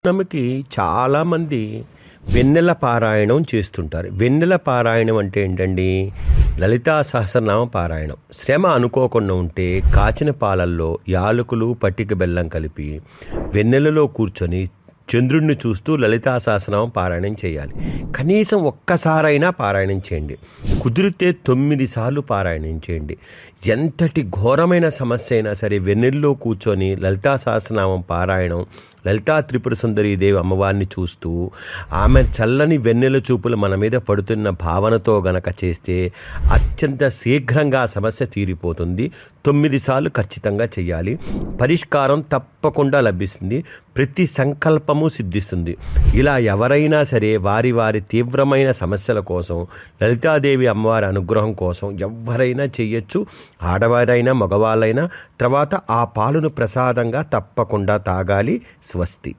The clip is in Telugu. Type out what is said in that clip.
పౌర్ణమికి చాలామంది వెన్నెల పారాయణం చేస్తుంటారు. వెన్నెల పారాయణం అంటే ఏంటండి? లలితా సహస్రనామ పారాయణం. శ్రమ అనుకోకుండా ఉంటే కాచిన పాలల్లో యాలకులు, పట్టిక బెల్లం కలిపి వెన్నెలలో కూర్చొని చంద్రుడిని చూస్తూ లలితా సహస్రనామం పారాయణం చేయాలి. కనీసం ఒక్కసారైనా పారాయణం చేయండి. కుదిరితే 9 సార్లు పారాయణం చేయండి. ఎంతటి ఘోరమైన సమస్య అయినా సరే వెన్నెల్లో కూర్చొని లలితా సహస్రనామం పారాయణం, లలితా త్రిపుర సుందరీ దేవి అమ్మవారిని చూస్తూ ఆమె చల్లని వెన్నెల చూపులు మన మీద పడుతున్న భావనతో గనక చేస్తే అత్యంత శీఘ్రంగా ఆ సమస్య తీరిపోతుంది. 9 సార్లు ఖచ్చితంగా చేయాలి. పరిష్కారం తప్పకుండా లభిస్తుంది. ప్రతి సంకల్పము సిద్ధిస్తుంది. ఇలా ఎవరైనా సరే వారి వారి తీవ్రమైన సమస్యల కోసం, లలితాదేవి అమ్మవారి అనుగ్రహం కోసం ఎవరైనా చేయొచ్చు. ఆడవారైనా మగవాళ్ళైనా. తర్వాత ఆ పాలును ప్రసాదంగా తప్పకుండా తాగాలి. స్వస్తి.